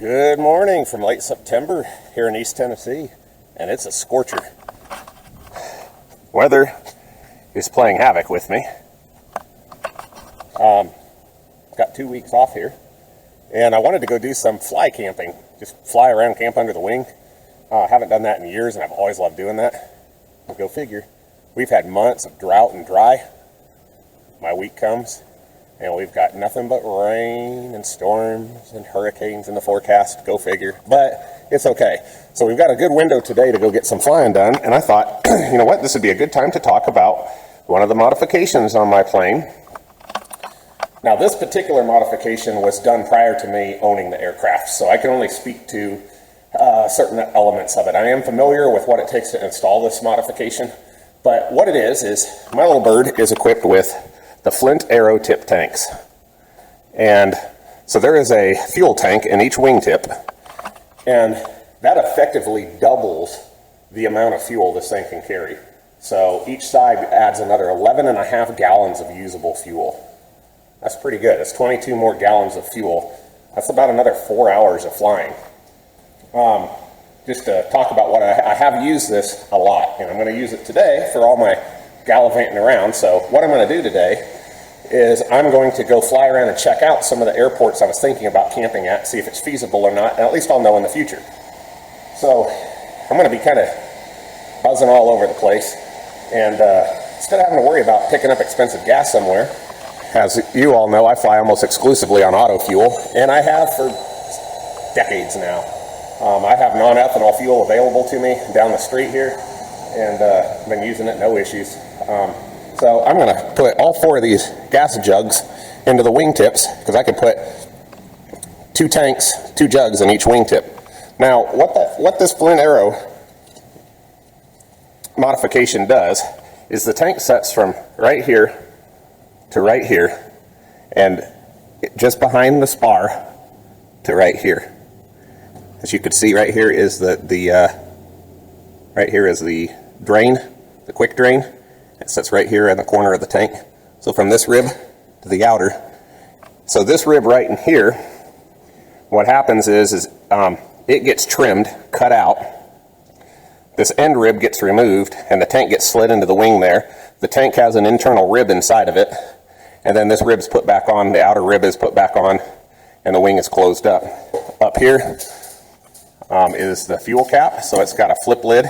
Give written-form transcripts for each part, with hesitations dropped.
Good morning from late September here in East Tennessee, and it's a scorcher. Weather is playing havoc with me. Got 2 weeks off here, and I wanted to go do some fly camping. Just fly around, camp under the wing. Haven't done that in years, and I've always loved doing that. But go figure. We've had months of drought and dry. My week comes, and we've got nothing but rain and storms and hurricanes in the forecast. Go figure. But it's okay. So we've got a good window today to go get some flying done. And I thought, you know what? This would be a good time to talk about one of the modifications on my plane. Now, this particular modification was done prior to me owning the aircraft, so I can only speak to certain elements of it. I am familiar with what it takes to install this modification, but what it is my little bird is equipped with the Flint Aero tip tanks. And so there is a fuel tank in each wingtip, and that effectively doubles the amount of fuel this thing can carry. So each side adds another 11.5 gallons of usable fuel. That's pretty good. That's 22 more gallons of fuel. That's about another 4 hours of flying. Just to talk about what I have used this a lot, and I'm going to use it today for all my gallivanting around. So what I'm going to do today is I'm going to go fly around and check out some of the airports I was thinking about camping at, see if it's feasible or not, and at least I'll know in the future. So I'm going to be kind of buzzing all over the place, and instead of having to worry about picking up expensive gas somewhere, as you all know, I fly almost exclusively on auto fuel, and I have for decades now. I have non-ethanol fuel available to me down the street here, and I've been using it, no issues. So I'm going to put all 4 of these gas jugs into the wingtips, because I could put 2 tanks, 2 jugs in each wingtip. Now, what this Flint Aero modification does is the tank sets from right here to right here, and just behind the spar to right here. As you can see, right here is the drain, the quick drain. It sits right here in the corner of the tank. So from this rib to the outer. So this rib right in here, what happens is it gets trimmed, cut out. This end rib gets removed, and the tank gets slid into the wing there. The tank has an internal rib inside of it, and then this rib's put back on, the outer rib is put back on, and the wing is closed up. Up here is the fuel cap, so it's got a flip lid,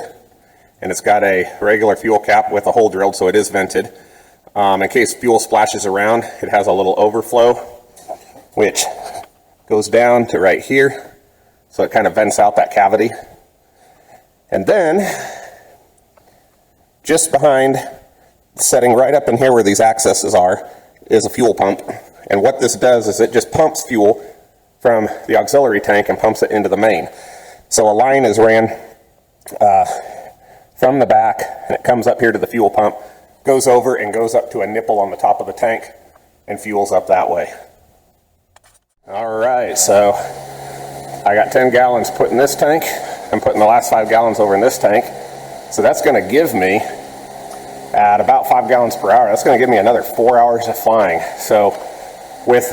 and it's got a regular fuel cap with a hole drilled, so it is vented. In case fuel splashes around, it has a little overflow, which goes down to right here, so it kind of vents out that cavity. And then, just behind, setting right up in here where these accesses are, is a fuel pump. And what this does is it just pumps fuel from the auxiliary tank and pumps it into the main. So a line is ran from the back, and it comes up here to the fuel pump, goes over and goes up to a nipple on the top of the tank, and fuels up that way. All right, so I got 10 gallons put in this tank. I'm putting the last 5 gallons over in this tank. So that's going to give me, at about 5 gallons per hour, that's going to give me another 4 hours of flying. So with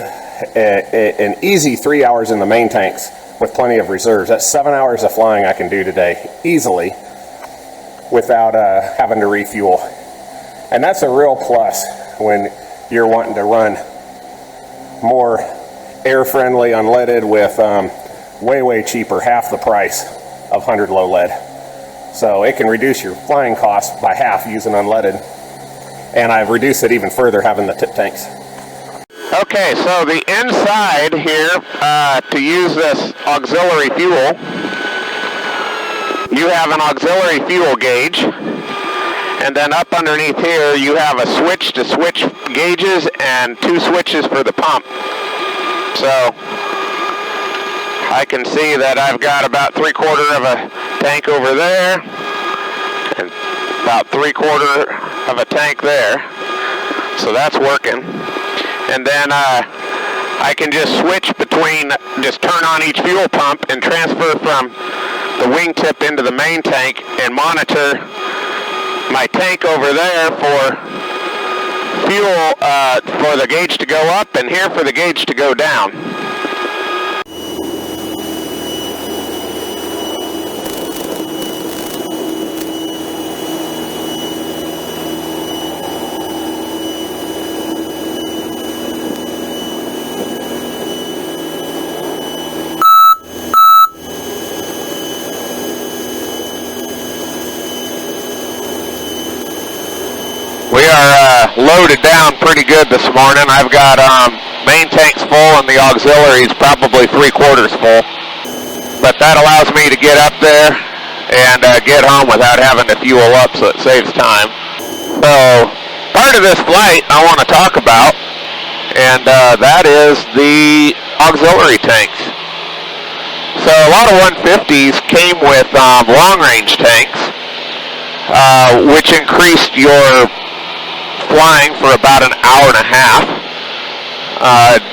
an easy 3 hours in the main tanks with plenty of reserves, that's 7 hours of flying I can do today easily without having to refuel. And that's a real plus when you're wanting to run more air-friendly unleaded with way cheaper, half the price of 100 low lead. So it can reduce your flying cost by half using unleaded, and I've reduced it even further having the tip tanks. Okay, so the inside here, to use this auxiliary fuel, you have an auxiliary fuel gauge, and then up underneath here you have a switch to switch gauges and 2 switches for the pump. So I can see that I've got about 3/4 of a tank over there, and about 3/4 of a tank there. So that's working. And then I can just switch between, just turn on each fuel pump and transfer from the wingtip into the main tank and monitor my tank over there for fuel, for the gauge to go up, and here for the gauge to go down. loaded down pretty good this morning. I've got main tanks full and the auxiliaries probably 3/4 full. But that allows me to get up there and get home without having to fuel up, so it saves time. So part of this flight I want to talk about, and that is the auxiliary tanks. So a lot of 150s came with long-range tanks, which increased your flying for about an hour and a half,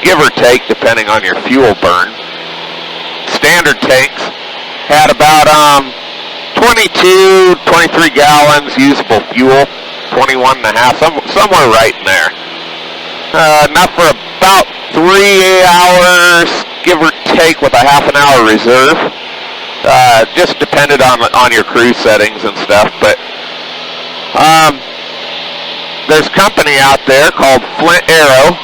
give or take, depending on your fuel burn. Standard tanks had about 22, 23 gallons usable fuel, 21 and a half, somewhere right in there. Enough for about 3 hours, give or take, with a half an hour reserve. Just depended on your cruise settings and stuff. But there's a company out there called Flint Aero,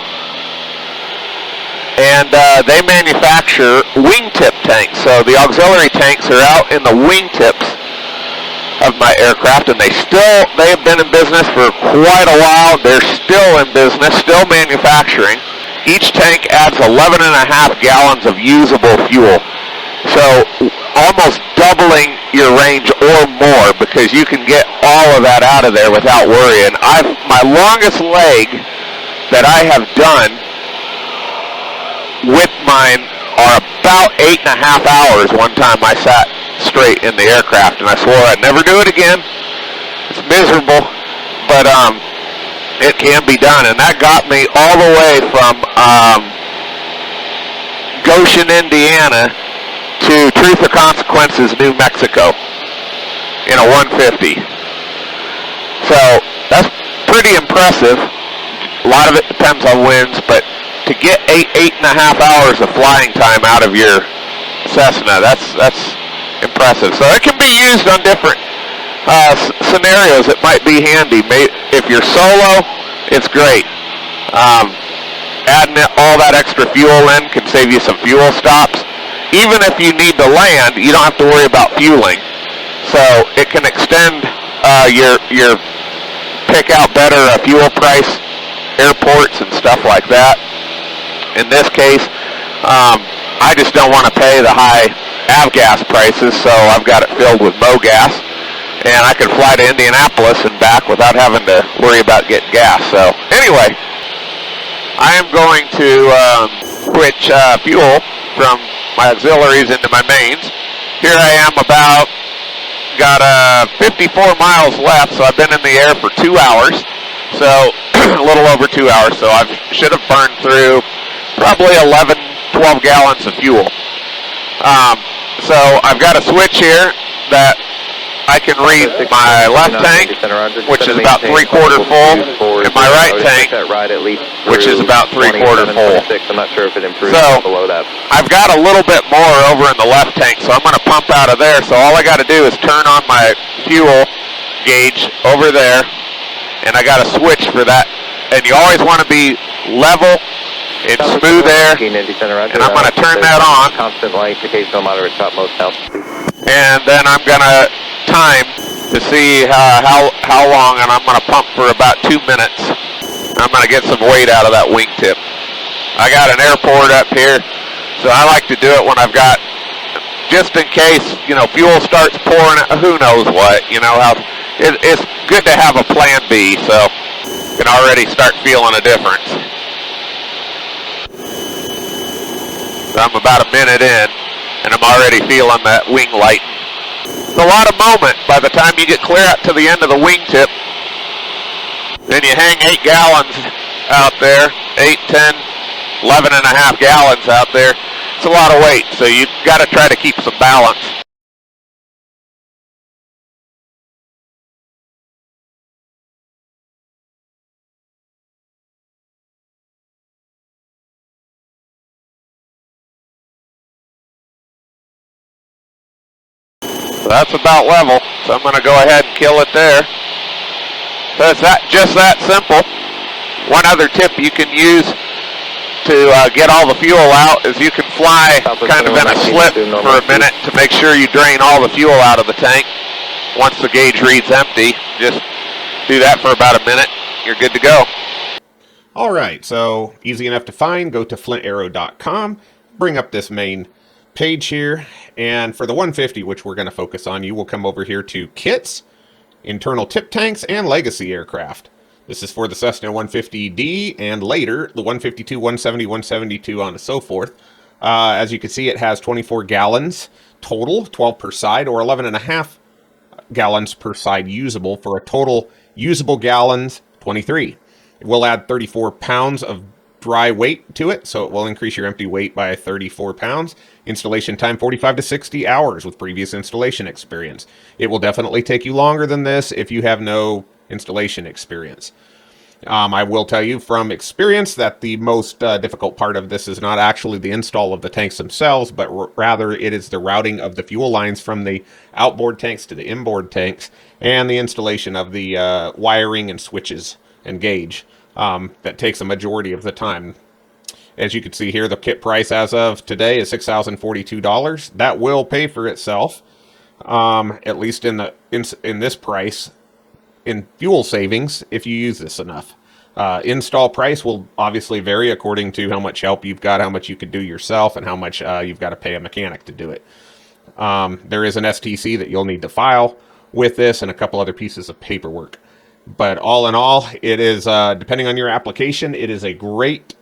and they manufacture wingtip tanks. So the auxiliary tanks are out in the wingtips of my aircraft, and they have been in business for quite a while. They're still in business, still manufacturing. Each tank adds 11 and a half gallons of usable fuel. So almost doubling your range or more, because you can get all of that out of there without worrying. My longest leg that I have done with mine are about 8.5 hours. One time I sat straight in the aircraft, and I swore I'd never do it again. It's miserable, but it can be done, and that got me all the way from Goshen, Indiana to Truth or Consequences, New Mexico in a 150. So that's pretty impressive. A lot of it depends on winds, but to get 8.5 hours of flying time out of your Cessna, that's impressive. So it can be used on different scenarios. It might be handy. If you're solo, it's great. Adding all that extra fuel in can save you some fuel stops. Even if you need to land, you don't have to worry about fueling. So it can extend your pick out better fuel price, airports and stuff like that. In this case, I just don't want to pay the high avgas prices, so I've got it filled with MoGas, and I can fly to Indianapolis and back without having to worry about getting gas. So anyway, I am going to switch fuel from my auxiliaries into my mains. Here I am got 54 miles left, so I've been in the air for 2 hours, so a little over 2 hours, so I should have burned through probably 11, 12 gallons of fuel. So I've got a switch here that I can read my left tank, which is about 3/4 full, and my right tank, which is about 3/4 full. So I've got a little bit more over in the left tank, so I'm going to pump out of there. So all I got to do is turn on my fuel gauge over there, and I got a switch for that. And you always want to be level in smooth air, and I'm going to turn that on. Constant light, occasional moderate topmost help. And then I'm going to time to see how long, and I'm going to pump for about 2 minutes. I'm going to get some weight out of that wingtip. I got an airport up here, so I like to do it when I've got, just in case, fuel starts pouring, who knows what, how it's good to have a plan B, so you can already start feeling a difference. So I'm about a minute in, and I'm already feeling that wing lighten. It's a lot of moment by the time you get clear out to the end of the wingtip. Then you hang 8 gallons out there, 8, 10, 11 and a half gallons out there. It's a lot of weight, so you got to try to keep some balance. So that's about level, so I'm going to go ahead and kill it there. So it's just that simple. One other tip you can use to get all the fuel out is you can fly kind of in a slip for a minute to make sure you drain all the fuel out of the tank. Once the gauge reads empty, just do that for about a minute. you're good to go. All right, so easy enough to find. Go to flintaero.com, bring up this main page here, and for the 150, which we're going to focus on, you will come over here to kits, internal tip tanks, and legacy aircraft. This is for the Cessna 150D and later the 152, 170, 172, on and so forth. As you can see, it has 24 gallons total, 12 per side, or 11.5 gallons per side usable, for a total usable gallons 23. It will add 34 pounds of dry weight to it, so it will increase your empty weight by 34 pounds. Installation time 45 to 60 hours with previous installation experience. It will definitely take you longer than this if you have no installation experience. I will tell you from experience that the most difficult part of this is not actually the install of the tanks themselves, but rather it is the routing of the fuel lines from the outboard tanks to the inboard tanks, and the installation of the wiring and switches and gauge. That takes a majority of the time. As you can see here, the kit price as of today is $6,042. That will pay for itself, at least in this price, in fuel savings, if you use this enough. Install price will obviously vary according to how much help you've got, how much you could do yourself, and how much you've got to pay a mechanic to do it. There is an STC that you'll need to file with this, and a couple other pieces of paperwork. But all in all, it is, depending on your application, it is a great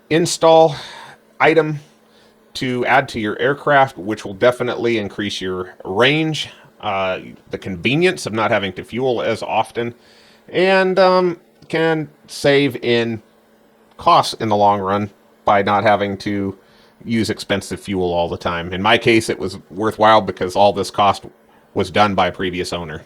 install item to add to your aircraft, which will definitely increase your range, the convenience of not having to fuel as often, and can save in costs in the long run by not having to use expensive fuel all the time. In my case, it was worthwhile because all this cost was done by a previous owner.